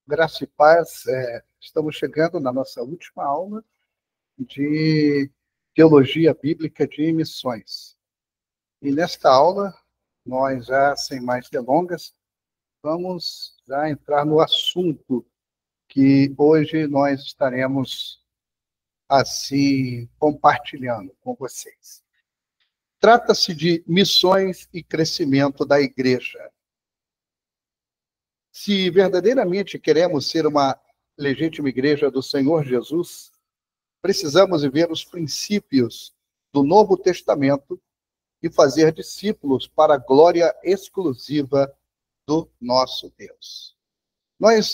Graça e paz, estamos chegando na nossa última aula de Teologia Bíblica de Missões. E nesta aula, nós já, sem mais delongas, vamos já entrar no assunto que hoje nós estaremos, assim, compartilhando com vocês. Trata-se de missões e crescimento da igreja. Se verdadeiramente queremos ser uma legítima igreja do Senhor Jesus, precisamos viver os princípios do Novo Testamento e fazer discípulos para a glória exclusiva do nosso Deus.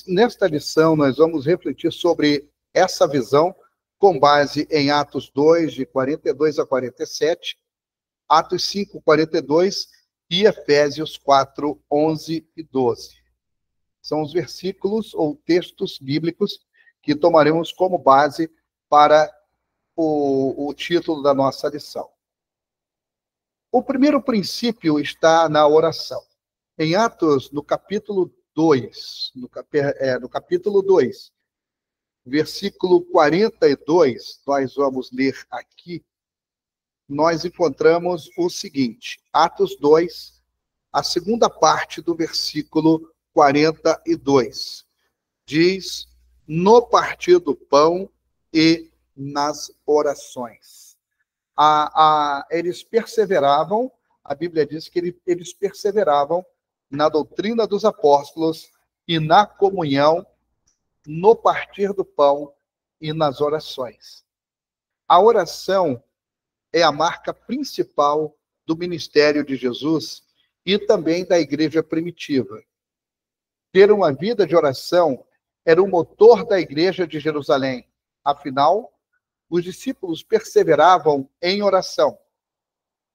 Nesta lição, nós vamos refletir sobre essa visão com base em Atos 2, de 42 a 47, Atos 5, 42 e Efésios 4, 11 e 12. São os versículos ou textos bíblicos que tomaremos como base para o título da nossa lição. O primeiro princípio está na oração. Em Atos, no capítulo 2, versículo 42, nós vamos ler aqui, nós encontramos o seguinte, Atos 2, a segunda parte do versículo 42, diz, no partir do pão e nas orações. Eles perseveravam, a Bíblia diz que eles perseveravam na doutrina dos apóstolos e na comunhão, no partir do pão e nas orações. A oração é a marca principal do ministério de Jesus e também da igreja primitiva. Ter uma vida de oração era o motor da igreja de Jerusalém. Afinal, os discípulos perseveravam em oração.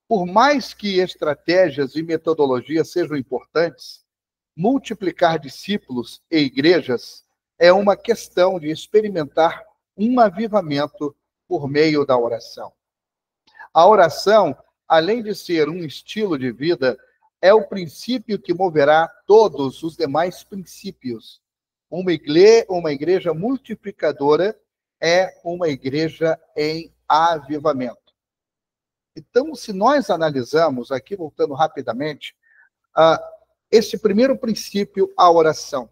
Por mais que estratégias e metodologias sejam importantes, multiplicar discípulos e igrejas é uma questão de experimentar um avivamento por meio da oração. A oração, além de ser um estilo de vida, é o princípio que moverá todos os demais princípios. Uma igreja multiplicadora é uma igreja em avivamento. Então, se nós analisamos, aqui voltando rapidamente, esse primeiro princípio, a oração.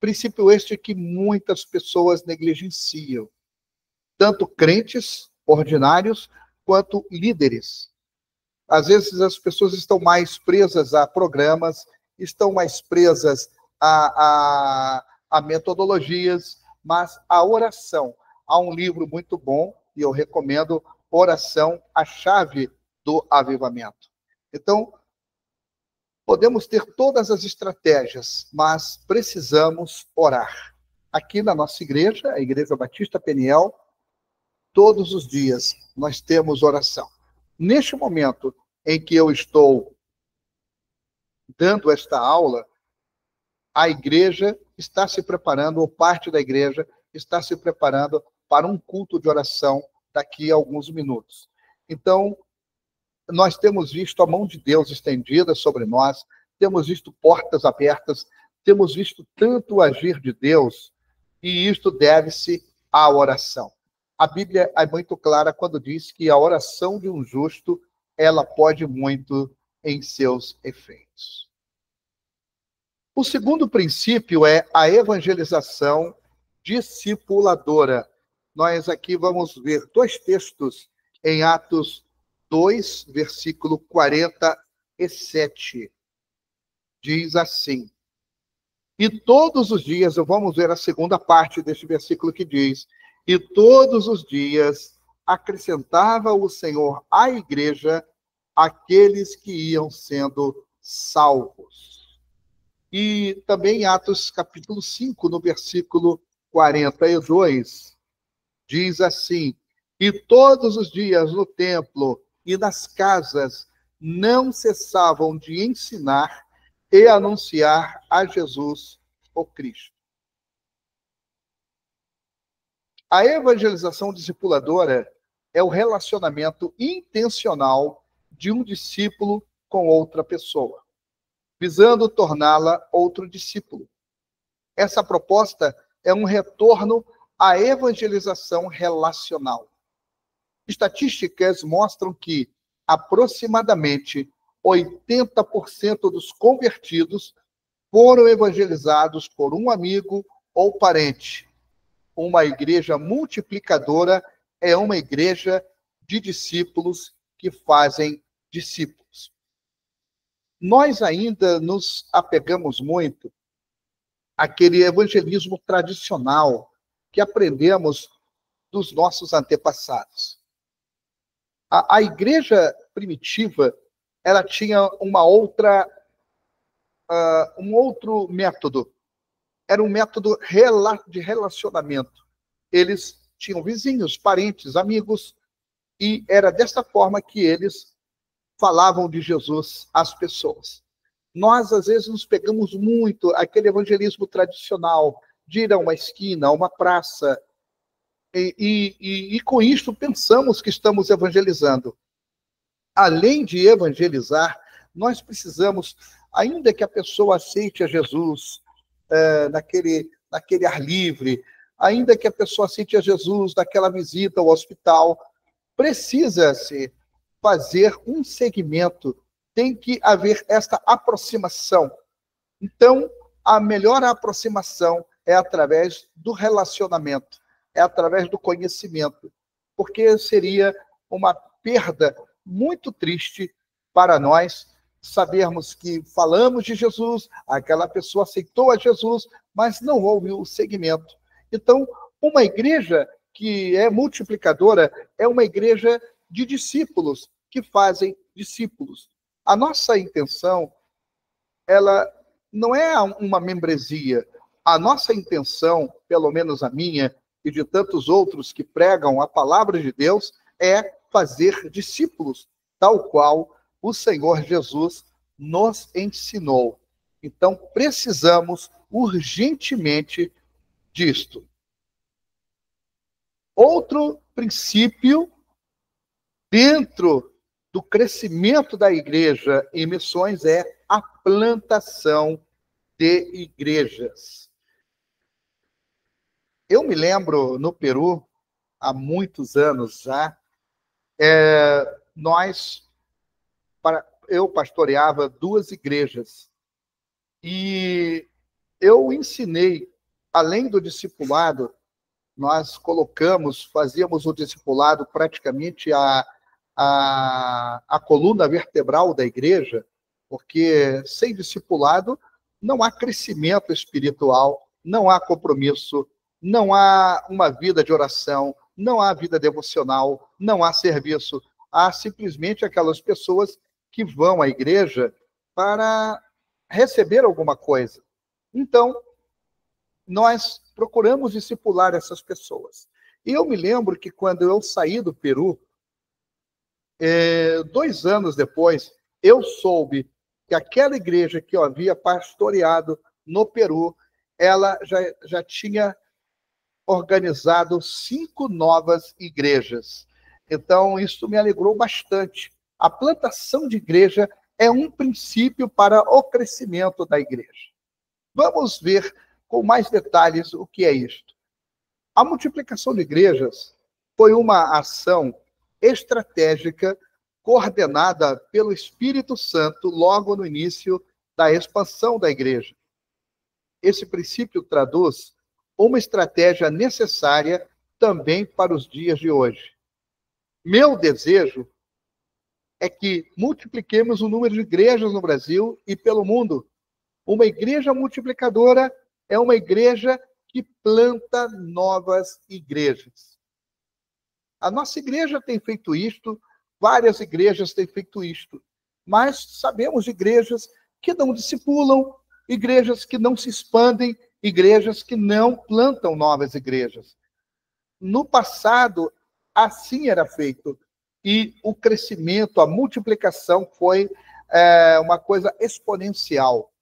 Princípio este que muitas pessoas negligenciam, tanto crentes ordinários quanto líderes. Às vezes as pessoas estão mais presas a programas, estão mais presas a metodologias, mas a oração, há um livro muito bom, e eu recomendo, Oração, a Chave do Avivamento. Então, podemos ter todas as estratégias, mas precisamos orar. Aqui na nossa igreja, a Igreja Batista Peniel, todos os dias nós temos oração. Neste momento em que eu estou dando esta aula, a igreja está se preparando, ou parte da igreja está se preparando para um culto de oração daqui a alguns minutos. Então, nós temos visto a mão de Deus estendida sobre nós, temos visto portas abertas, temos visto tanto agir de Deus, e isto deve-se à oração. A Bíblia é muito clara quando diz que a oração de um justo, ela pode muito em seus efeitos. O segundo princípio é a evangelização discipuladora. Nós aqui vamos ver dois textos em Atos 2, versículo 47. Diz assim, e todos os dias, vamos ver a segunda parte deste versículo que diz, e todos os dias acrescentava o Senhor à igreja aqueles que iam sendo salvos. E também em Atos capítulo 5, no versículo 42, diz assim, e todos os dias no templo e nas casas não cessavam de ensinar e anunciar a Jesus, o Cristo. A evangelização discipuladora é o relacionamento intencional de um discípulo com outra pessoa, visando torná-la outro discípulo. essa proposta é um retorno à evangelização relacional. Estatísticas mostram que aproximadamente 80% dos convertidos foram evangelizados por um amigo ou parente. Uma igreja multiplicadora é uma igreja de discípulos que fazem discípulos. Nós ainda nos apegamos muito àquele evangelismo tradicional que aprendemos dos nossos antepassados. A igreja primitiva, ela tinha um outro método. Era um método de relacionamento. Eles tinham vizinhos, parentes, amigos, e era dessa forma que eles falavam de Jesus às pessoas. Nós, às vezes, nos pegamos muito àquele evangelismo tradicional, de ir a uma esquina, a uma praça, e com isto pensamos que estamos evangelizando. Além de evangelizar, nós precisamos, ainda que a pessoa aceite a Jesus naquele ar livre, ainda que a pessoa aceite a Jesus naquela visita ao hospital, precisa-se fazer um segmento, tem que haver esta aproximação. Então, a melhor aproximação é através do relacionamento, é através do conhecimento, porque seria uma perda muito triste para nós sabermos que falamos de Jesus, aquela pessoa aceitou a Jesus, mas não houve o segmento. Então, uma igreja que é multiplicadora é uma igreja de discípulos, que fazem discípulos. A nossa intenção, ela não é uma membresia. A nossa intenção, pelo menos a minha e de tantos outros que pregam a palavra de Deus, é fazer discípulos, tal qual o Senhor Jesus nos ensinou. Então, precisamos urgentemente disto. Outro princípio dentro do crescimento da igreja em missões é a plantação de igrejas. Eu me lembro, no Peru, há muitos anos já, eu pastoreava 2 igrejas. E eu ensinei, além do discipulado, nós fazíamos o discipulado praticamente a coluna vertebral da igreja, porque sem discipulado não há crescimento espiritual, não há compromisso, não há uma vida de oração, não há vida devocional, não há serviço. Há simplesmente aquelas pessoas que vão à igreja para receber alguma coisa. Então, nós procuramos discipular essas pessoas. E eu me lembro que quando eu saí do Peru, 2 anos depois, eu soube que aquela igreja que eu havia pastoreado no Peru, ela já tinha organizado 5 novas igrejas. Então, isso me alegrou bastante. A plantação de igreja é um princípio para o crescimento da igreja. Vamos ver com mais detalhes o que é isto. A multiplicação de igrejas foi uma ação estratégica coordenada pelo Espírito Santo logo no início da expansão da igreja. Esse princípio traduz uma estratégia necessária também para os dias de hoje. Meu desejo é que multipliquemos o número de igrejas no Brasil e pelo mundo. Uma igreja multiplicadora é uma igreja que planta novas igrejas. A nossa igreja tem feito isto, várias igrejas têm feito isto, mas sabemos de igrejas que não discipulam, igrejas que não se expandem, igrejas que não plantam novas igrejas. No passado, assim era feito. E o crescimento, a multiplicação foi uma coisa exponencial.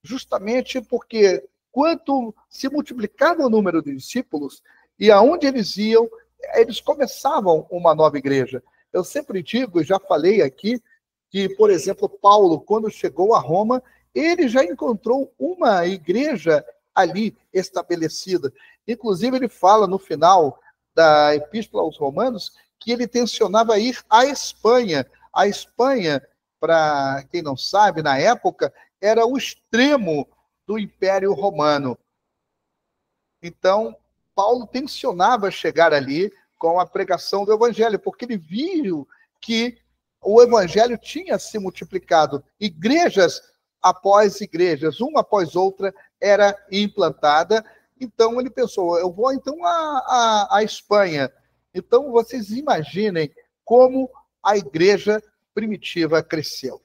Justamente porque quanto se multiplicava o número de discípulos, e aonde eles iam, eles começavam uma nova igreja. Eu sempre digo, e já falei aqui, que, por exemplo, Paulo, quando chegou a Roma, ele já encontrou uma igreja ali estabelecida. Inclusive, ele fala no final da Epístola aos Romanos que ele tensionava ir à Espanha. A Espanha, para quem não sabe, na época, era o extremo do Império Romano. Então, Paulo tensionava chegar ali com a pregação do Evangelho, porque ele viu que o Evangelho tinha se multiplicado. Igrejas após igrejas, uma após outra, era implantada. Então, ele pensou, eu vou então à Espanha. Então, vocês imaginem como a igreja primitiva cresceu.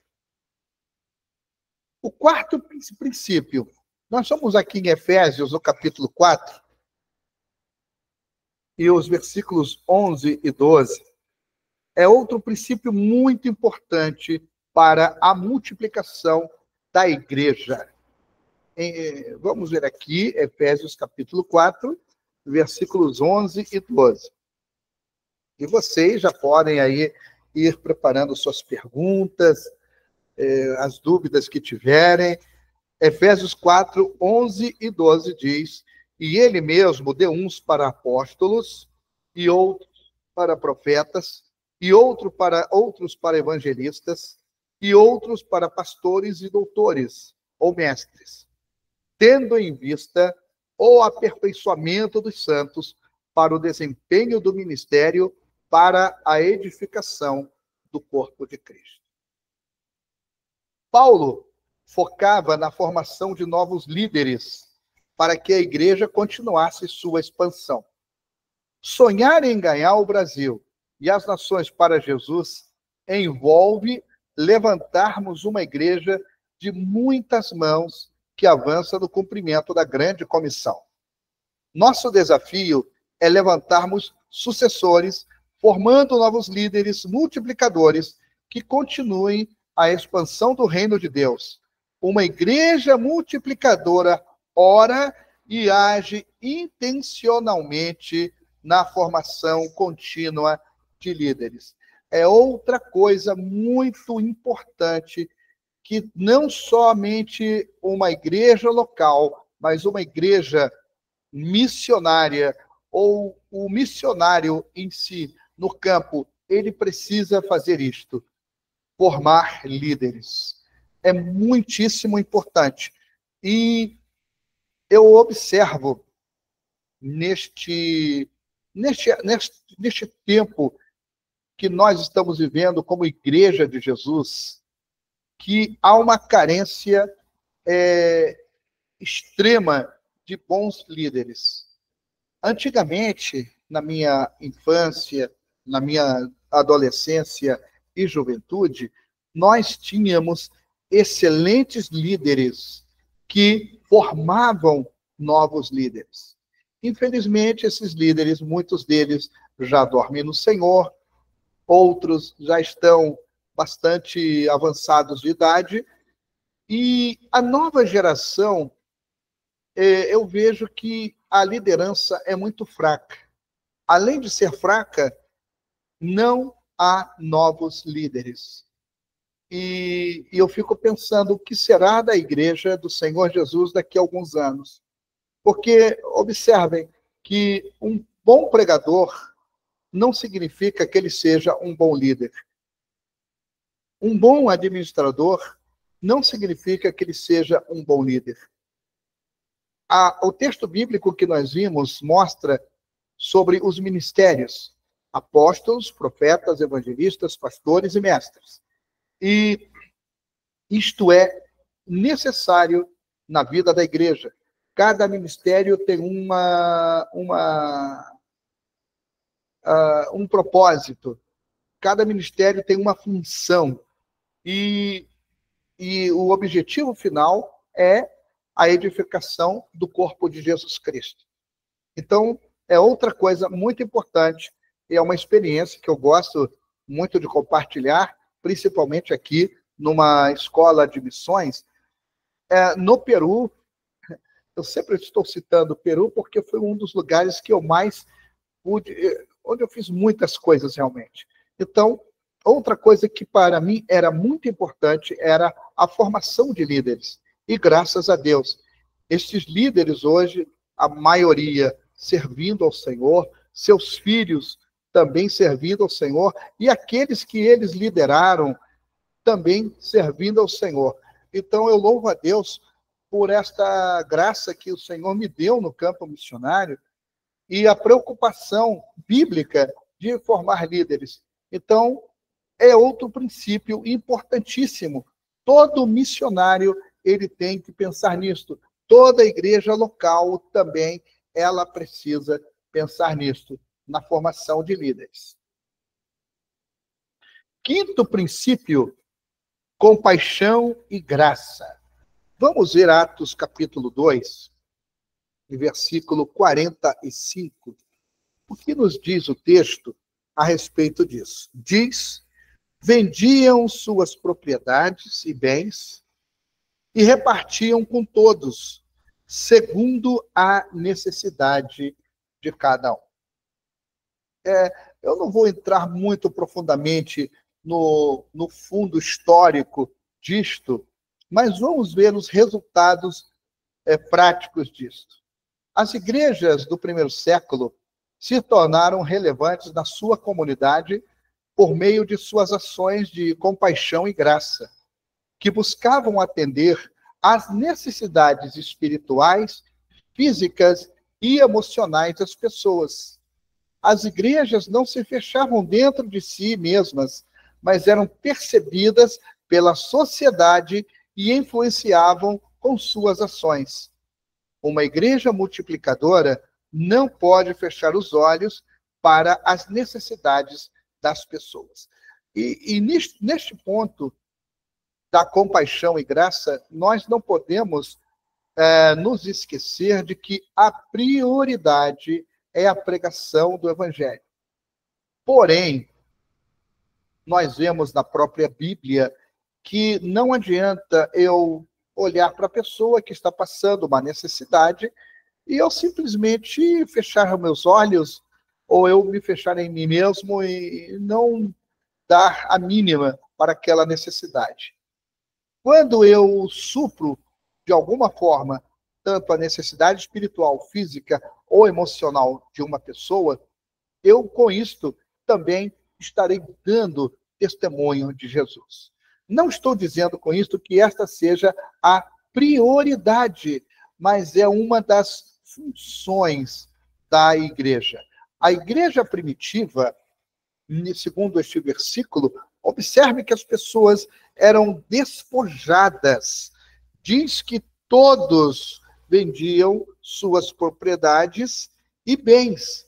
O quarto princípio, nós somos aqui em Efésios, no capítulo 4, e os versículos 11 e 12, é outro princípio muito importante para a multiplicação da igreja. Vamos ver aqui, Efésios capítulo 4, versículos 11 e 12. E vocês já podem aí ir preparando suas perguntas, as dúvidas que tiverem. Efésios 4, 11 e 12 diz: e ele mesmo deu uns para apóstolos, e outros para profetas, e outros para evangelistas, e outros para pastores e doutores, ou mestres, tendo em vista o aperfeiçoamento dos santos para o desempenho do ministério, para a edificação do corpo de Cristo. Paulo focava na formação de novos líderes para que a igreja continuasse sua expansão. Sonhar em ganhar o Brasil e as nações para Jesus envolve levantarmos uma igreja de muitas mãos que avança no cumprimento da grande comissão. Nosso desafio é levantarmos sucessores, formando novos líderes multiplicadores que continuem a expansão do reino de Deus. Uma igreja multiplicadora ora e age intencionalmente na formação contínua de líderes. É outra coisa muito importante, que não somente uma igreja local, mas uma igreja missionária, ou o missionário em si, no campo, ele precisa fazer isto: formar líderes. É muitíssimo importante. E eu observo neste tempo que nós estamos vivendo como Igreja de Jesus, que há uma carência extrema de bons líderes. Antigamente, na minha infância, na minha adolescência e juventude, nós tínhamos excelentes líderes que formavam novos líderes. Infelizmente, esses líderes, muitos deles já dormem no Senhor, outros já estão bastante avançados de idade, e a nova geração, eu vejo que a liderança é muito fraca. Além de ser fraca, não há novos líderes. E eu fico pensando o que será da igreja do Senhor Jesus daqui a alguns anos. Porque, observem, que um bom pregador não significa que ele seja um bom líder. Um bom administrador não significa que ele seja um bom líder. O texto bíblico que nós vimos mostra sobre os ministérios: apóstolos, profetas, evangelistas, pastores e mestres. E isto é necessário na vida da igreja. Cada ministério tem um propósito. Cada ministério tem uma função. E o objetivo final é a edificação do corpo de Jesus Cristo. Então, é outra coisa muito importante, e é uma experiência que eu gosto muito de compartilhar, principalmente aqui numa escola de missões. No Peru, eu sempre estou citando o Peru porque foi um dos lugares que eu mais pude, onde eu fiz muitas coisas realmente. Então, outra coisa que para mim era muito importante era a formação de líderes. E graças a Deus, Estes líderes hoje, a maioria servindo ao Senhor, seus filhos também servindo ao Senhor, e aqueles que eles lideraram também servindo ao Senhor. Então, eu louvo a Deus por esta graça que o Senhor me deu no campo missionário e a preocupação bíblica de formar líderes. Então, é outro princípio importantíssimo. Todo missionário, ele tem que pensar nisto. Toda igreja local também, ela precisa pensar nisto, na formação de líderes. Quinto princípio, compaixão e graça. Vamos ver Atos capítulo 2, versículo 45. O que nos diz o texto a respeito disso? Diz: vendiam suas propriedades e bens e repartiam com todos, segundo a necessidade de cada um. Eu não vou entrar muito profundamente no fundo histórico disto, mas vamos ver os resultados práticos disto. As igrejas do primeiro século se tornaram relevantes na sua comunidade por meio de suas ações de compaixão e graça, que buscavam atender às necessidades espirituais, físicas e emocionais das pessoas. As igrejas não se fechavam dentro de si mesmas, mas eram percebidas pela sociedade e influenciavam com suas ações. Uma igreja multiplicadora não pode fechar os olhos para as necessidades das pessoas. E neste ponto da compaixão e graça, nós não podemos nos esquecer de que a prioridade é a pregação do Evangelho. Porém, nós vemos na própria Bíblia que não adianta eu olhar para a pessoa que está passando uma necessidade e eu simplesmente fechar meus olhos ou eu me fechar em mim mesmo e não dar a mínima para aquela necessidade. Quando eu supro, de alguma forma, tanto a necessidade espiritual, física ou emocional de uma pessoa, eu, com isto, também estarei dando testemunho de Jesus. Não estou dizendo com isto que esta seja a prioridade, mas é uma das funções da igreja. A igreja primitiva, segundo este versículo, observe que as pessoas eram despojadas. Diz que todos vendiam suas propriedades e bens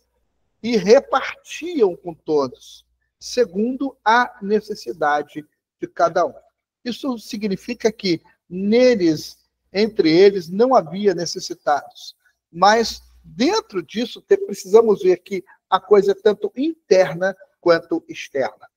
e repartiam com todos, segundo a necessidade de cada um. Isso significa que entre eles, não havia necessitados. Mas dentro disso, precisamos ver que a coisa é tanto interna quanto externa.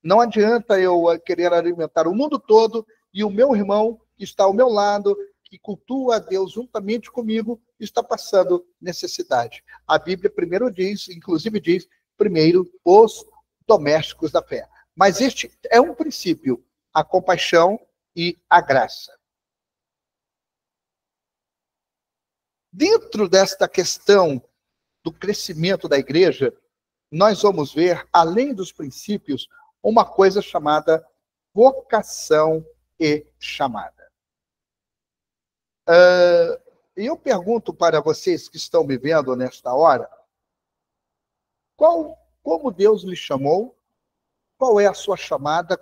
Não adianta eu querer alimentar o mundo todo e o meu irmão que está ao meu lado, que cultua a Deus juntamente comigo, está passando necessidade. A Bíblia primeiro diz, inclusive diz, primeiro os domésticos da fé. Mas este é um princípio, a compaixão e a graça. Dentro desta questão do crescimento da igreja, nós vamos ver, além dos princípios, uma coisa chamada vocação e chamada. Eu pergunto para vocês que estão me vendo nesta hora, como Deus lhe chamou, qual é a sua chamada,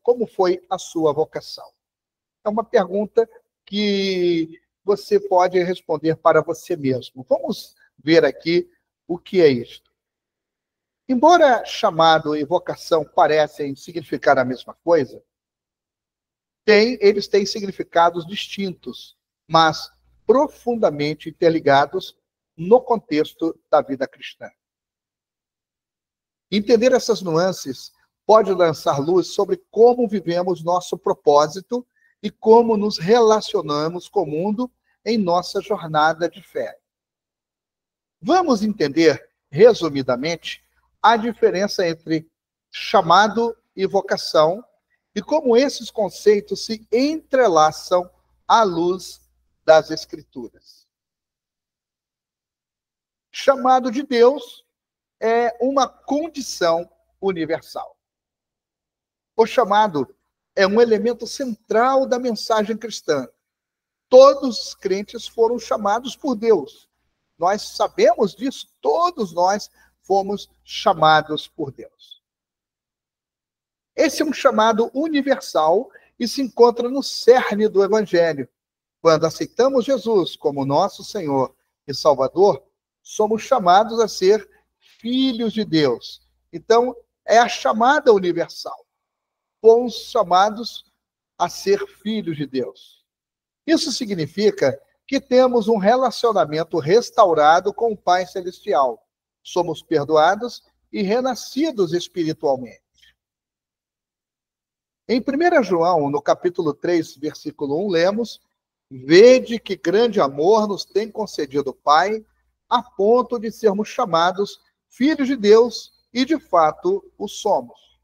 como foi a sua vocação? É uma pergunta que você pode responder para você mesmo. Vamos ver aqui o que é isto. Embora chamado e vocação parecem significar a mesma coisa, eles têm significados distintos, mas profundamente interligados no contexto da vida cristã. Entender essas nuances pode lançar luz sobre como vivemos nosso propósito e como nos relacionamos com o mundo em nossa jornada de fé. Vamos entender, resumidamente, a diferença entre chamado e vocação e como esses conceitos se entrelaçam à luz das Escrituras. Chamado de Deus é uma condição universal. O chamado é um elemento central da mensagem cristã. Todos os crentes foram chamados por Deus. Nós sabemos disso, todos nós fomos chamados por Deus. Esse é um chamado universal e se encontra no cerne do Evangelho. Quando aceitamos Jesus como nosso Senhor e Salvador, somos chamados a ser filhos de Deus. Então, é a chamada universal. Fomos chamados a ser filhos de Deus. Isso significa que temos um relacionamento restaurado com o Pai Celestial. Somos perdoados e renascidos espiritualmente. Em 1 João, no capítulo 3, versículo 1, lemos: Vede que grande amor nos tem concedido o Pai, a ponto de sermos chamados filhos de Deus, e de fato o somos.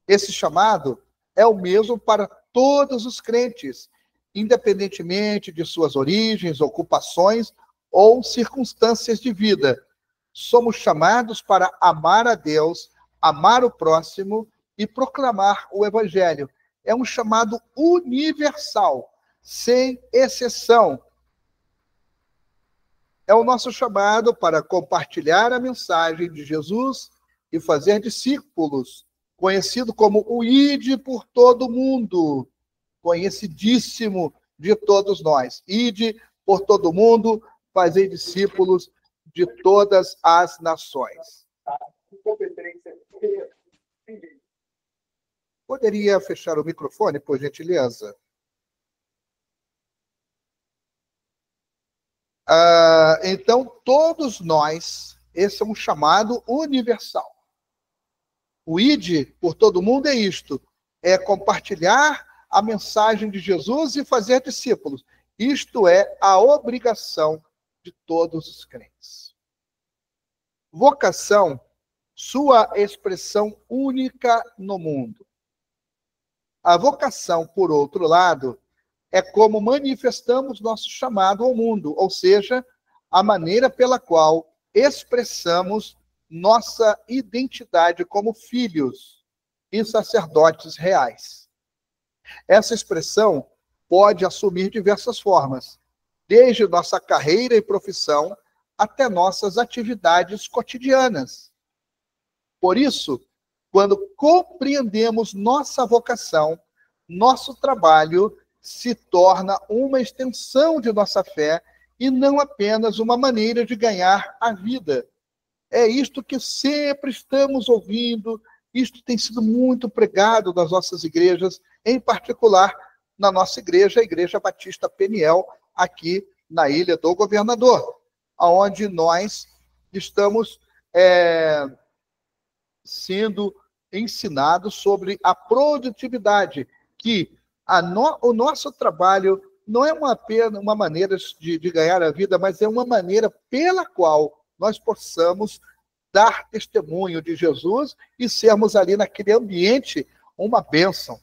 Esse chamado é o mesmo para todos os crentes, independentemente de suas origens, ocupações ou circunstâncias de vida. Somos chamados para amar a Deus, amar o próximo e proclamar o Evangelho. É um chamado universal, sem exceção. É o nosso chamado para compartilhar a mensagem de Jesus e fazer discípulos, conhecido como o Ide por todo mundo, conhecidíssimo de todos nós. Ide por todo mundo, fazer discípulos de todas as nações. Poderia fechar o microfone, por gentileza? Então, todos nós, esse é um chamado universal. O ide por todo mundo é isto, é compartilhar a mensagem de Jesus e fazer discípulos. Isto é a obrigação de todos os crentes. Vocação, sua expressão única no mundo. A vocação, por outro lado, é como manifestamos nosso chamado ao mundo, ou seja, a maneira pela qual expressamos nossa identidade como filhos e sacerdotes reais. Essa expressão pode assumir diversas formas, desde nossa carreira e profissão até nossas atividades cotidianas. Por isso, quando compreendemos nossa vocação, nosso trabalho se torna uma extensão de nossa fé e não apenas uma maneira de ganhar a vida. É isto que sempre estamos ouvindo, isto tem sido muito pregado nas nossas igrejas, em particular na nossa igreja, a Igreja Batista Peniel, aqui na Ilha do Governador, onde nós estamos sendo ensinados sobre a produtividade, que o nosso trabalho não é apenas uma maneira de ganhar a vida, mas é uma maneira pela qual nós possamos dar testemunho de Jesus e sermos ali naquele ambiente uma bênção.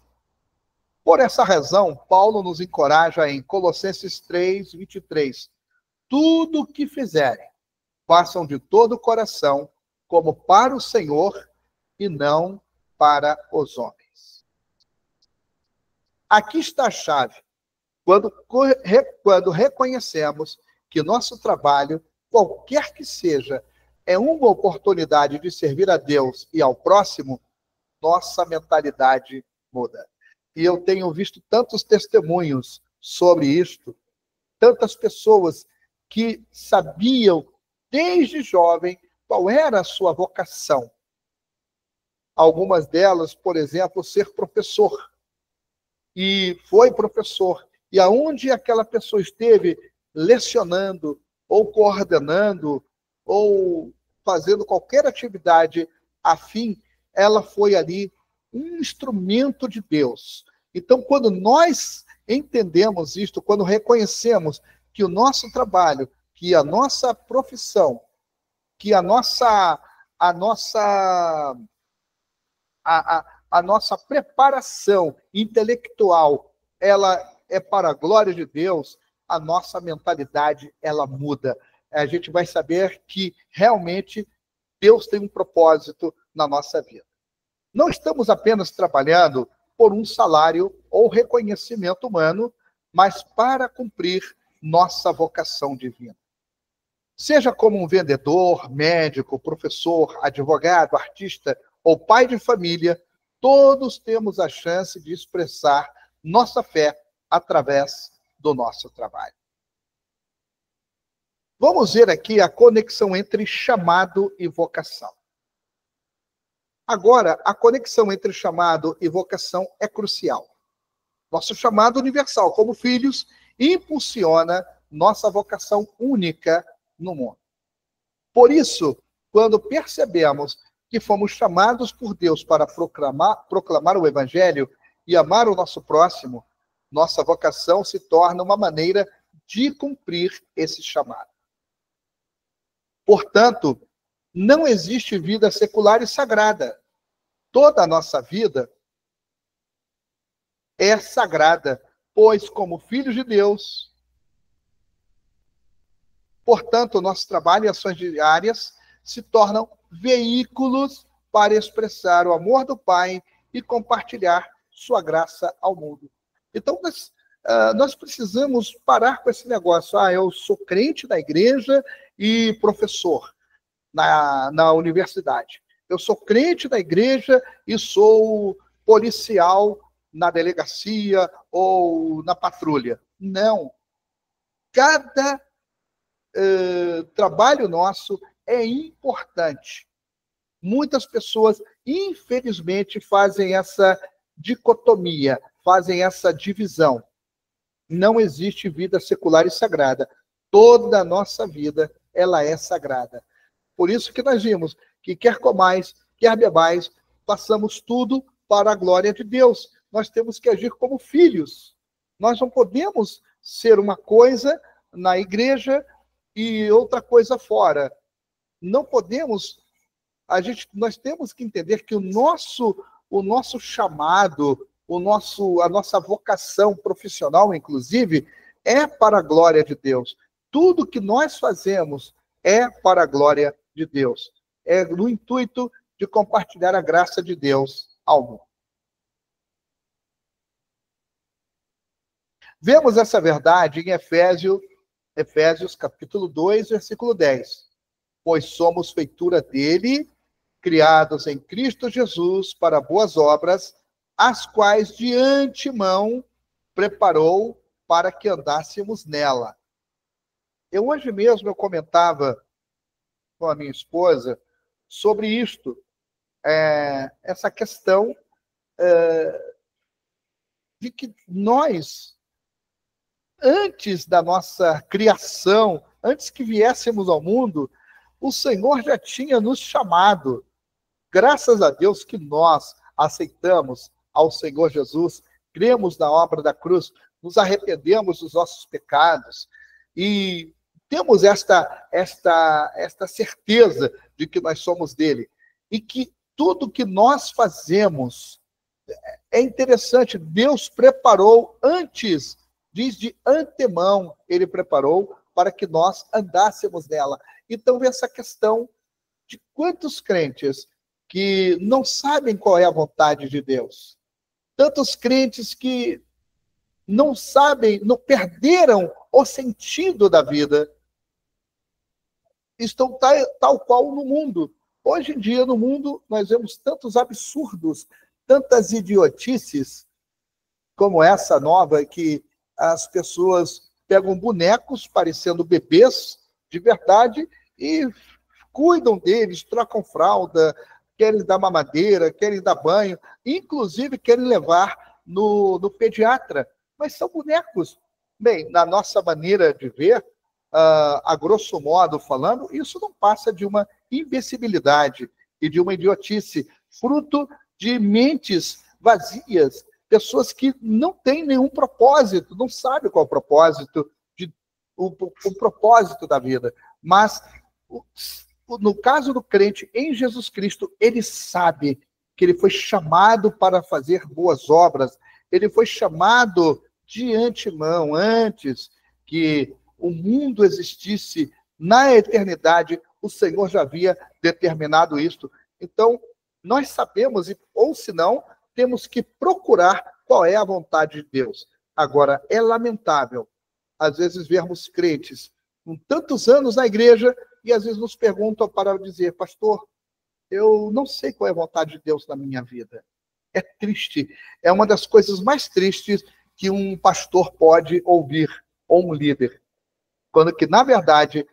Por essa razão, Paulo nos encoraja em Colossenses 3, 23. Tudo o que fizerem, façam de todo o coração, como para o Senhor e não para os homens. Aqui está a chave. Quando reconhecemos que nosso trabalho, qualquer que seja, é uma oportunidade de servir a Deus e ao próximo, nossa mentalidade muda. E eu tenho visto tantos testemunhos sobre isto, tantas pessoas que sabiam desde jovem qual era a sua vocação. Algumas delas, por exemplo, ser professor. E foi professor. E aonde aquela pessoa esteve lecionando, ou coordenando, ou fazendo qualquer atividade afim, ela foi ali um instrumento de Deus. Então, quando nós entendemos isto, quando reconhecemos que o nosso trabalho, que a nossa profissão, que a nossa preparação intelectual, ela é para a glória de Deus, a nossa mentalidade, ela muda. A gente vai saber que realmente Deus tem um propósito na nossa vida. Não estamos apenas trabalhando por um salário ou reconhecimento humano, mas para cumprir nossa vocação divina. Seja como um vendedor, médico, professor, advogado, artista ou pai de família, todos temos a chance de expressar nossa fé através do nosso trabalho. Vamos ver aqui a conexão entre chamado e vocação. Agora, a conexão entre chamado e vocação é crucial. Nosso chamado universal como filhos impulsiona nossa vocação única no mundo. Por isso, quando percebemos que fomos chamados por Deus para proclamar o Evangelho e amar o nosso próximo, nossa vocação se torna uma maneira de cumprir esse chamado. Portanto, não existe vida secular e sagrada. Toda a nossa vida é sagrada, pois, como filhos de Deus, portanto, nosso trabalho e ações diárias se tornam veículos para expressar o amor do Pai e compartilhar sua graça ao mundo. Então, nós precisamos parar com esse negócio. Eu sou crente da igreja e professor na universidade. Eu sou crente da igreja e sou policial na delegacia ou na patrulha. Não. Cada trabalho nosso é importante. Muitas pessoas, infelizmente, fazem essa dicotomia, fazem essa divisão. Não existe vida secular e sagrada. Toda a nossa vida, ela é sagrada. Por isso que nós vimos que quer comais, quer bebais, façamos tudo para a glória de Deus. Nós temos que agir como filhos. Nós não podemos ser uma coisa na igreja e outra coisa fora. Não podemos. Nós temos que entender que o nosso chamado, a nossa vocação profissional, inclusive, é para a glória de Deus. Tudo que nós fazemos é para a glória de Deus. É no intuito de compartilhar a graça de Deus ao mundo. Vemos essa verdade em Efésios capítulo 2, versículo 10. Pois somos feitura dele, criados em Cristo Jesus para boas obras, as quais de antemão preparou para que andássemos nela. Hoje mesmo eu comentava com a minha esposa sobre isto, essa questão de que nós, antes da nossa criação, antes que viéssemos ao mundo, o Senhor já tinha nos chamado. Graças a Deus que nós aceitamos ao Senhor Jesus, cremos na obra da cruz, nos arrependemos dos nossos pecados e temos esta certeza de que nós somos dele. E que tudo que nós fazemos é interessante. Deus preparou antes, diz de antemão, ele preparou para que nós andássemos nela. Então, essa questão de quantos crentes que não sabem qual é a vontade de Deus. Tantos crentes que não sabem, não perderam o sentido da vida. Estão tal qual no mundo. Hoje em dia, no mundo, nós vemos tantos absurdos, tantas idiotices, como essa nova, que as pessoas pegam bonecos parecendo bebês de verdade e cuidam deles, trocam fralda, querem dar mamadeira, querem dar banho, inclusive querem levar no pediatra. Mas são bonecos. Bem, na nossa maneira de ver, a grosso modo falando, isso não passa de uma imbecilidade e de uma idiotice, fruto de mentes vazias, pessoas que não têm nenhum propósito, não sabem qual é o propósito, o propósito da vida. Mas, no caso do crente em Jesus Cristo, ele sabe que ele foi chamado para fazer boas obras, ele foi chamado de antemão, antes que o mundo existisse na eternidade, o Senhor já havia determinado isto. Então, nós sabemos, ou se não, temos que procurar qual é a vontade de Deus. Agora, é lamentável, às vezes, vermos crentes com tantos anos na igreja e às vezes nos perguntam para dizer, pastor, eu não sei qual é a vontade de Deus na minha vida. É triste. É uma das coisas mais tristes que um pastor pode ouvir, ou um líder. Quando que, na verdade,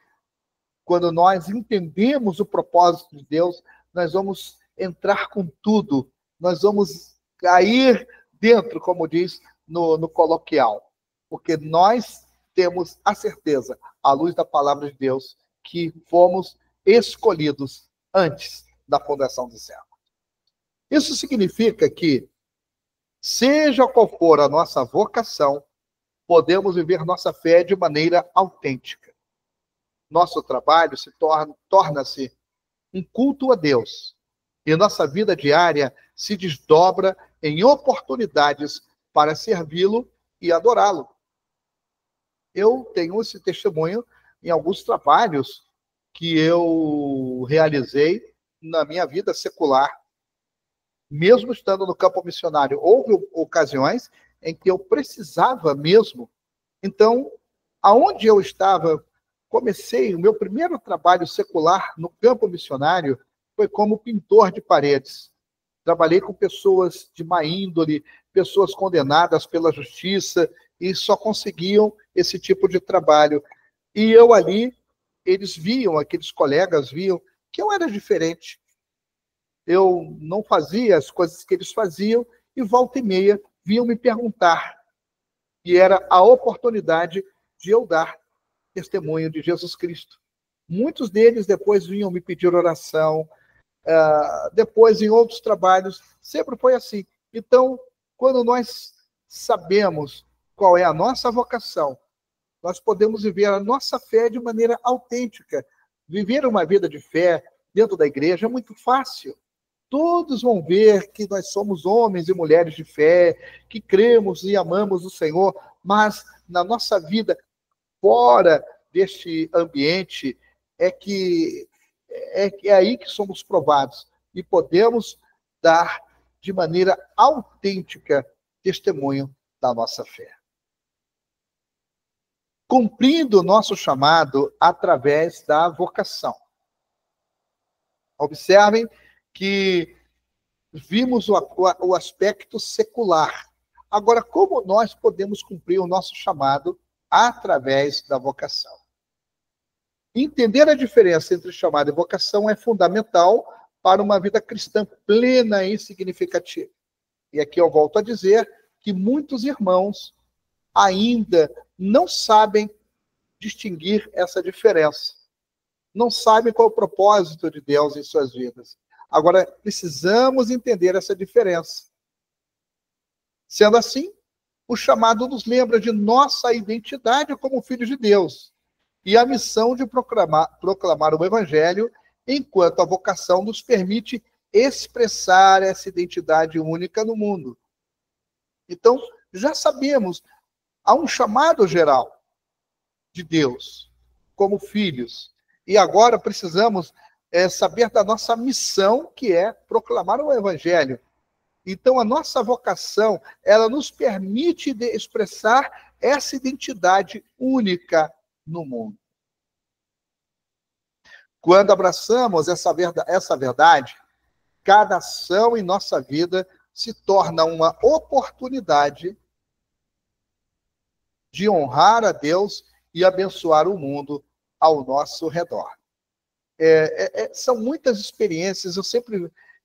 quando nós entendemos o propósito de Deus, nós vamos entrar com tudo. Nós vamos cair dentro, como diz no coloquial. Porque nós temos a certeza, à luz da palavra de Deus, que fomos escolhidos antes da fundação do céu. Isso significa que, seja qual for a nossa vocação, podemos viver nossa fé de maneira autêntica. Nosso trabalho torna-se um culto a Deus. E nossa vida diária se desdobra em oportunidades para servi-lo e adorá-lo. Eu tenho esse testemunho em alguns trabalhos que eu realizei na minha vida secular. Mesmo estando no campo missionário, houve ocasiões em que eu precisava mesmo. Então, aonde eu estava, comecei, o meu primeiro trabalho secular no campo missionário foi como pintor de paredes. Trabalhei com pessoas de má índole, pessoas condenadas pela justiça, e só conseguiam esse tipo de trabalho. E eu ali, eles viam, aqueles colegas viam, que eu era diferente. Eu não fazia as coisas que eles faziam, e volta e meia vinham me perguntar. E era a oportunidade de eu dar testemunho de Jesus Cristo. Muitos deles depois vinham me pedir oração, depois em outros trabalhos, sempre foi assim. Então, quando nós sabemos qual é a nossa vocação, nós podemos viver a nossa fé de maneira autêntica. Viver uma vida de fé dentro da igreja é muito fácil. Todos vão ver que nós somos homens e mulheres de fé, que cremos e amamos o Senhor, mas na nossa vida, fora deste ambiente, é aí que somos provados e podemos dar de maneira autêntica testemunho da nossa fé. Cumprindo o nosso chamado através da vocação. Observem que vimos o aspecto secular. Agora, como nós podemos cumprir o nosso chamado através da vocação? Entender a diferença entre chamado e vocação é fundamental para uma vida cristã plena e significativa. E aqui eu volto a dizer que muitos irmãos ainda não sabem distinguir essa diferença. Não sabem qual é o propósito de Deus em suas vidas. Agora, precisamos entender essa diferença. Sendo assim, o chamado nos lembra de nossa identidade como filhos de Deus e a missão de proclamar o Evangelho, enquanto a vocação nos permite expressar essa identidade única no mundo. Então, já sabemos, há um chamado geral de Deus como filhos. E agora precisamos saber da nossa missão, que é proclamar o Evangelho. Então, a nossa vocação, ela nos permite expressar essa identidade única no mundo. Quando abraçamos essa verdade, cada ação em nossa vida se torna uma oportunidade de honrar a Deus e abençoar o mundo ao nosso redor. São muitas experiências.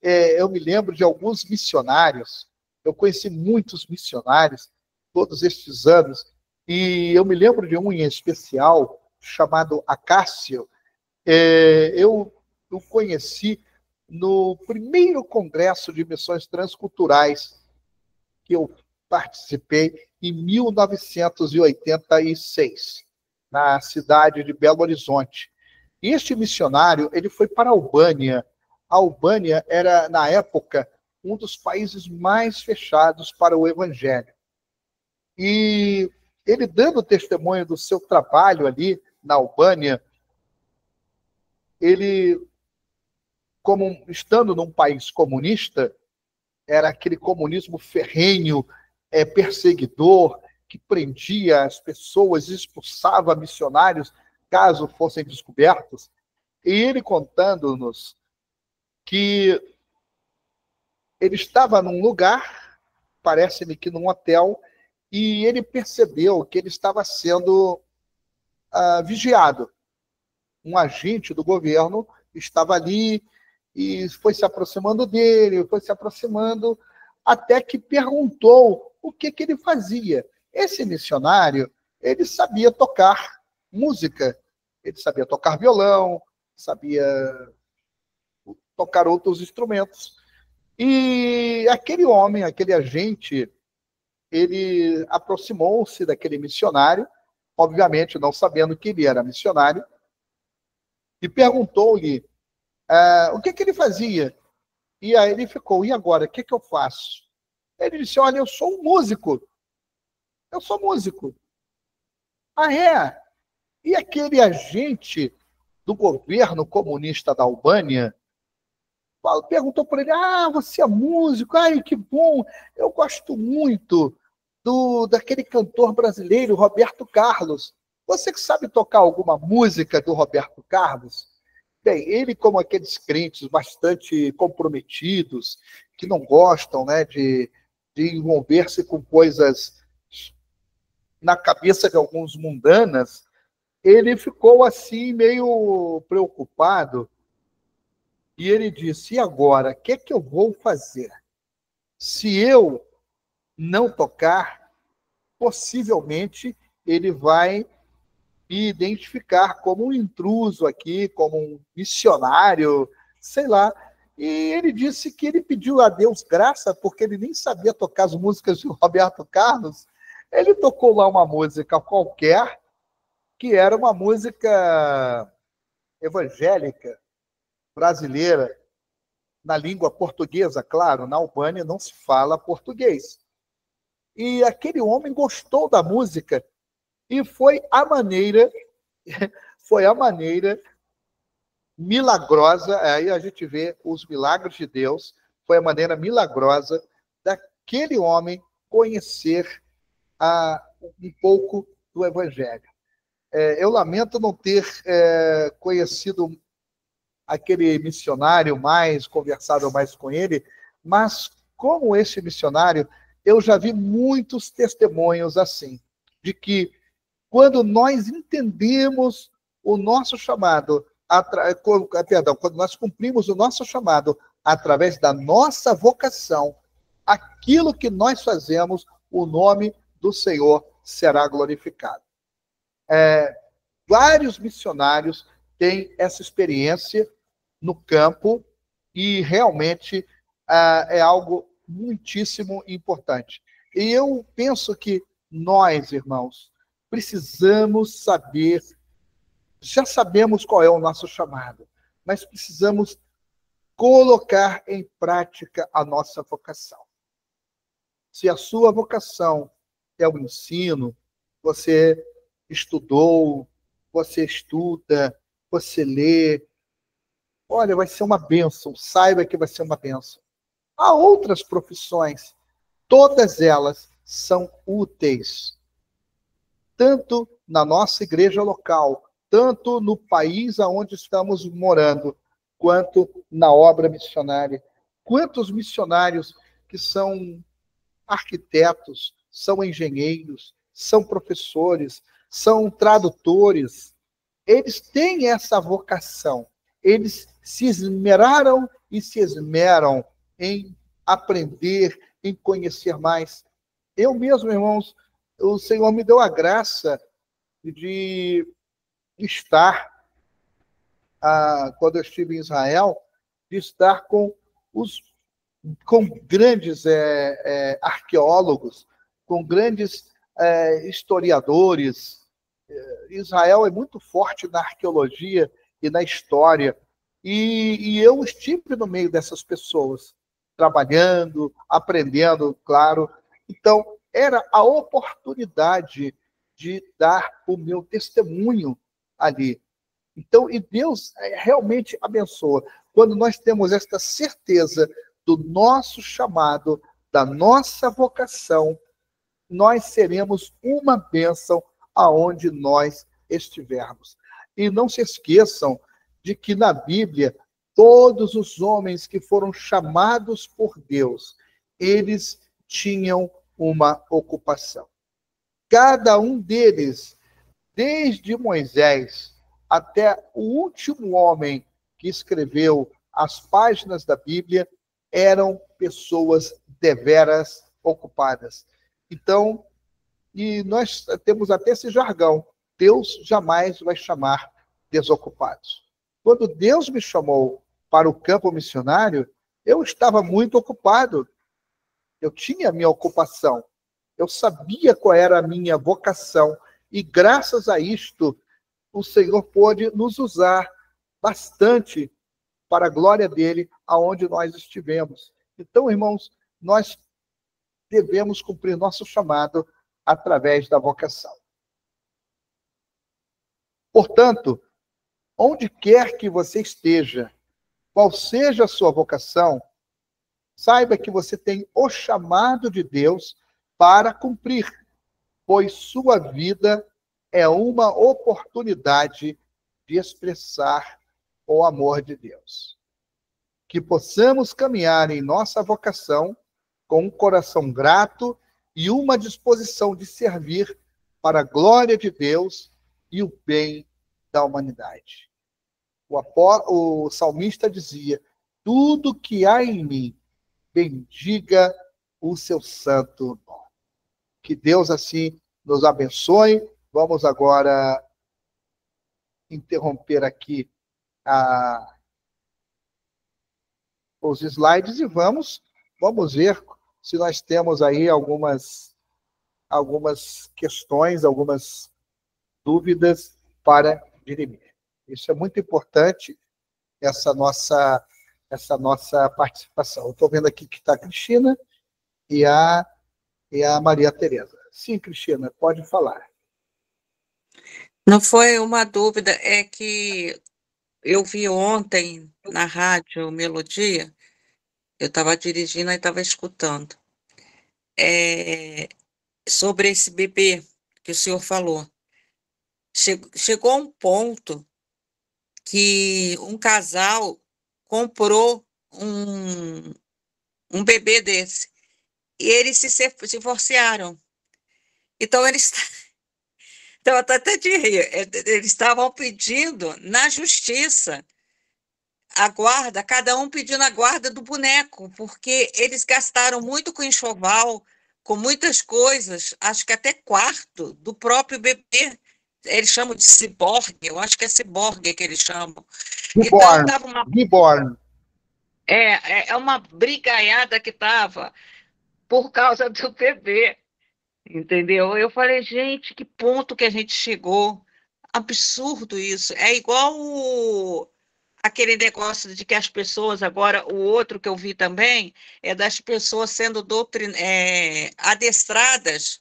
Eu me lembro de alguns missionários. Eu conheci muitos missionários todos estes anos, e eu me lembro de um em especial chamado Acácio. Eu o conheci no primeiro congresso de missões transculturais que eu participei em 1986, na cidade de Belo Horizonte. E este missionário, ele foi para a Albânia. A Albânia era, na época, um dos países mais fechados para o Evangelho. E ele, dando testemunho do seu trabalho ali na Albânia, ele, como estando num país comunista, era aquele comunismo ferrenho, perseguidor, que prendia as pessoas, expulsava missionários caso fossem descobertos. E ele contando-nos que ele estava num lugar, parece-me que num hotel, e ele percebeu que ele estava sendo vigiado. Um agente do governo estava ali e foi se aproximando dele, foi se aproximando, até que perguntou o que ele fazia. Esse missionário, ele sabia tocar música, ele sabia tocar violão, sabia tocar outros instrumentos. E aquele homem, aquele agente, ele aproximou-se daquele missionário, obviamente não sabendo que ele era missionário, e perguntou-lhe o que ele fazia. E aí ele ficou, e agora, o que eu faço? Ele disse, olha, eu sou um músico. Eu sou músico. Ah, é? E aquele agente do governo comunista da Albânia perguntou para ele, você é músico? Ai, que bom, eu gosto muito daquele cantor brasileiro, Roberto Carlos. Você que sabe tocar alguma música do Roberto Carlos? Bem, ele, como aqueles crentes bastante comprometidos, que não gostam, né, de envolver-se com coisas na cabeça de alguns mundanas, ele ficou assim meio preocupado e ele disse, e agora, o que é que eu vou fazer? Se eu não tocar, possivelmente ele vai me identificar como um intruso aqui, como um missionário, sei lá. E ele disse que ele pediu a Deus graça, porque ele nem sabia tocar as músicas de Roberto Carlos. Ele tocou lá uma música qualquer, que era uma música evangélica, brasileira, na língua portuguesa, claro, na Albânia não se fala português. E aquele homem gostou da música, e foi a maneira milagrosa, aí a gente vê os milagres de Deus, foi a maneira milagrosa daquele homem conhecer um pouco do Evangelho. Eu lamento não ter conhecido aquele missionário mais, conversado mais com ele, mas como esse missionário, eu já vi muitos testemunhos assim, de que quando nós entendemos o nosso chamado, quando nós cumprimos o nosso chamado através da nossa vocação, aquilo que nós fazemos, o nome do Senhor será glorificado. Vários missionários têm essa experiência no campo e realmente é algo muitíssimo importante. E eu penso que nós, irmãos, precisamos saber, já sabemos qual é o nosso chamado, mas precisamos colocar em prática a nossa vocação. Se a sua vocação é o ensino, você estudou, você estuda, você lê, olha, vai ser uma bênção, saiba que vai ser uma bênção. Há outras profissões, todas elas são úteis, tanto na nossa igreja local, tanto no país onde estamos morando, quanto na obra missionária. Quantos missionários que são arquitetos, são engenheiros, são professores, são tradutores, eles têm essa vocação, eles se esmeraram e se esmeram em aprender, em conhecer mais. Eu mesmo, irmãos, o Senhor me deu a graça de estar, quando eu estive em Israel, de estar com grandes arqueólogos, com grandes historiadores. Israel é muito forte na arqueologia e na história, e eu estive no meio dessas pessoas, trabalhando, aprendendo, claro. Então, era a oportunidade de dar o meu testemunho ali. Então, e Deus realmente abençoa. Quando nós temos esta certeza do nosso chamado, da nossa vocação, nós seremos uma bênção aonde nós estivermos. E não se esqueçam de que na Bíblia, todos os homens que foram chamados por Deus, eles tinham uma ocupação. Cada um deles, desde Moisés até o último homem que escreveu as páginas da Bíblia, eram pessoas deveras ocupadas. Então, e nós temos até esse jargão: Deus jamais vai chamar desocupados. Quando Deus me chamou para o campo missionário, eu estava muito ocupado. Eu tinha a minha ocupação. Eu sabia qual era a minha vocação. E graças a isto, o Senhor pôde nos usar bastante para a glória dele, aonde nós estivemos. Então, irmãos, nós devemos cumprir nosso chamado através da vocação. Portanto, onde quer que você esteja, qual seja a sua vocação, saiba que você tem o chamado de Deus para cumprir, pois sua vida é uma oportunidade de expressar o amor de Deus. Que possamos caminhar em nossa vocação com um coração grato e uma disposição de servir para a glória de Deus e o bem da humanidade. O salmista dizia: tudo que há em mim, bendiga o seu santo nome. Que Deus assim nos abençoe. Vamos agora interromper aqui os slides e vamos ver se nós temos aí algumas questões, algumas dúvidas para dirimir. Isso é muito importante, essa nossa participação. Eu estou vendo aqui que está a Cristina e a Maria Tereza. Sim, Cristina, pode falar. Não foi uma dúvida, é que eu vi ontem na rádio Melodia, eu estava dirigindo e estava escutando, sobre esse bebê que o senhor falou. Chegou a um ponto que um casal comprou um bebê desse e eles se divorciaram. Então, então até de rir, eles estavam pedindo na justiça a guarda, cada um pedindo a guarda do boneco, porque eles gastaram muito com enxoval, com muitas coisas, acho que até quarto do próprio bebê. Eles chamam de ciborgue, eu acho que é ciborgue que eles chamam. Então, estava Reborn. É uma brigaiada que estava por causa do bebê, entendeu? Eu falei, gente, que ponto que a gente chegou. Absurdo isso. É igual aquele negócio de que as pessoas, agora, o outro que eu vi também, é das pessoas sendo adestradas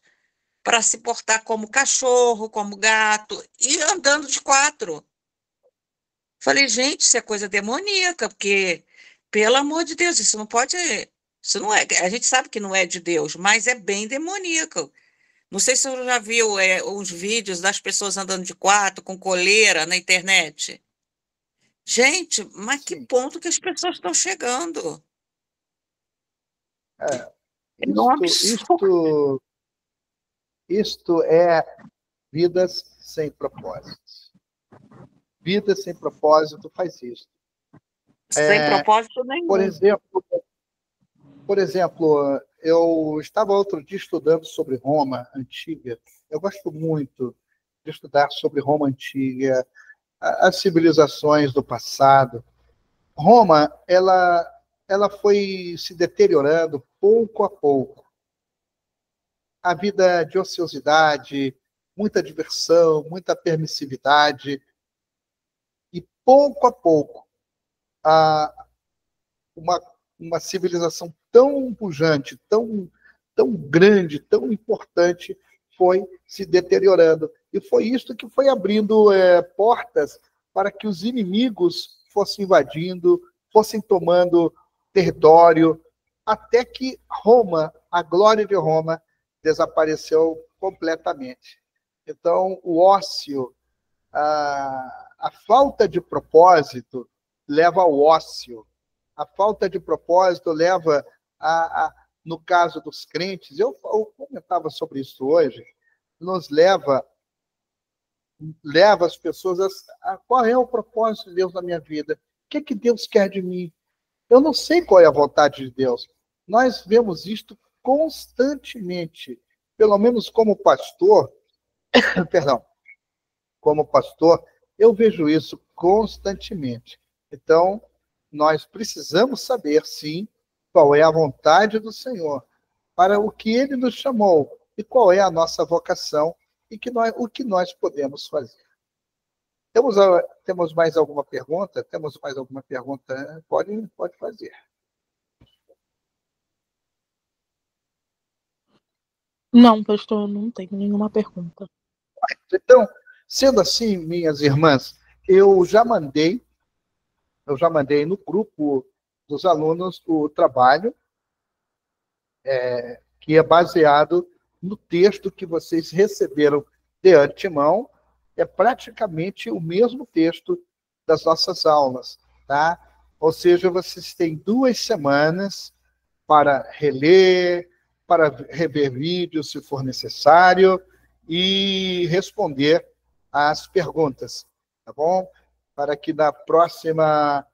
para se portar como cachorro, como gato, e andando de quatro. Falei, gente, isso é coisa demoníaca, porque, pelo amor de Deus, isso não pode. Isso não é. A gente sabe que não é de Deus, mas é bem demoníaco. Não sei se você já viu uns vídeos das pessoas andando de quatro, com coleira na internet. Gente, mas que Sim. ponto que as pessoas estão chegando? É um absurdo. Isto é vidas sem propósitos. Vida sem propósito faz isso. Sem propósito nenhum. Por exemplo, eu estava outro dia estudando sobre Roma antiga. Eu gosto muito de estudar sobre Roma antiga, as civilizações do passado. Roma, ela foi se deteriorando pouco a pouco. A vida de ociosidade, muita diversão, muita permissividade. E pouco a pouco, uma civilização tão pujante, tão tão grande, tão importante, foi se deteriorando. E foi isso que foi abrindo portas para que os inimigos fossem invadindo, fossem tomando território, até que Roma, a glória de Roma, desapareceu completamente. Então, o ócio, a falta de propósito leva ao ócio. A falta de propósito leva no caso dos crentes, eu comentava sobre isso hoje, nos leva as pessoas qual é o propósito de Deus na minha vida? O que Deus quer de mim? Eu não sei qual é a vontade de Deus. Nós vemos isto constantemente. Pelo menos como pastor, perdão, como pastor, eu vejo isso constantemente. Então, nós precisamos saber, sim, qual é a vontade do Senhor, para o que Ele nos chamou, e qual é a nossa vocação, e o que nós podemos fazer. Temos mais alguma pergunta? Temos mais alguma pergunta? Pode fazer. Não, pastor, não tenho nenhuma pergunta. Então, sendo assim, minhas irmãs, eu já mandei no grupo dos alunos o trabalho, que é baseado no texto que vocês receberam de antemão, é praticamente o mesmo texto das nossas aulas, tá? Ou seja, vocês têm 2 semanas para reler, para rever vídeos, se for necessário, e responder às perguntas, tá bom? Para que na próxima,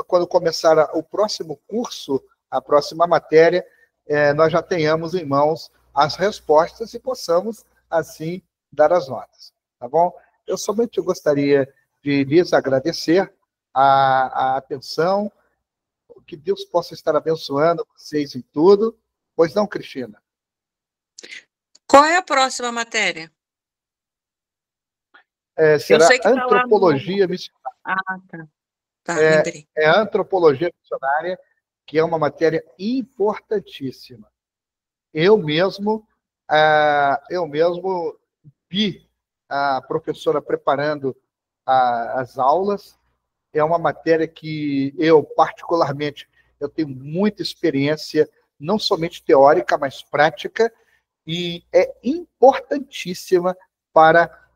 quando começar o próximo curso, a próxima matéria, nós já tenhamos em mãos as respostas e possamos, assim, dar as notas, tá bom? Eu somente gostaria de lhes agradecer a atenção, que Deus possa estar abençoando vocês em tudo. Pois não, Cristina? Qual é a próxima matéria? Será Antropologia Missionária. Tá, lembrei. É a Antropologia Missionária, que é uma matéria importantíssima. Eu mesmo vi a professora preparando as aulas. É uma matéria que eu, particularmente, eu tenho muita experiência, não somente teórica, mas prática, e é importantíssima para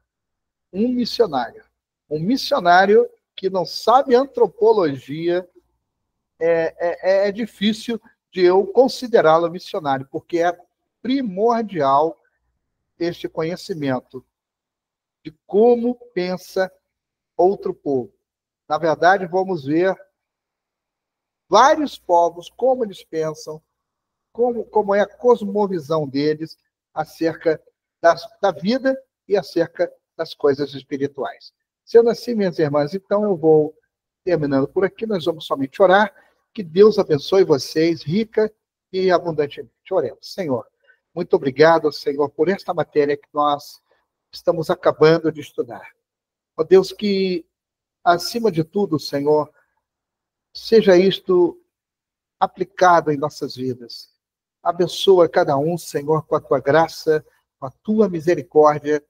um missionário. Um missionário que não sabe antropologia, é difícil de eu considerá-lo missionário, porque é primordial este conhecimento de como pensa outro povo. Na verdade, vamos ver vários povos, como eles pensam, como é a cosmovisão deles acerca da vida e acerca das coisas espirituais. Sendo assim, minhas irmãs, então eu vou terminando por aqui. Nós vamos somente orar. Que Deus abençoe vocês rica e abundantemente. Oremos. Senhor, muito obrigado, Senhor, por esta matéria que nós estamos acabando de estudar. Ó Deus, que acima de tudo, Senhor, seja isto aplicado em nossas vidas. Abençoa cada um, Senhor, com a tua graça, com a tua misericórdia.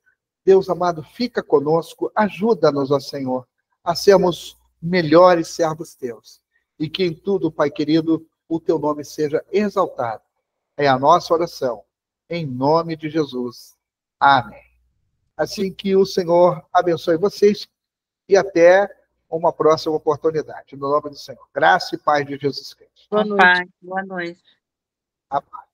Deus amado, fica conosco, ajuda-nos, ó Senhor, a sermos melhores servos teus. E que em tudo, Pai querido, o teu nome seja exaltado. É a nossa oração, em nome de Jesus. Amém. Assim que o Senhor abençoe vocês e até uma próxima oportunidade. No nome do Senhor. Graça e paz de Jesus Cristo. Boa noite. Boa noite. A paz.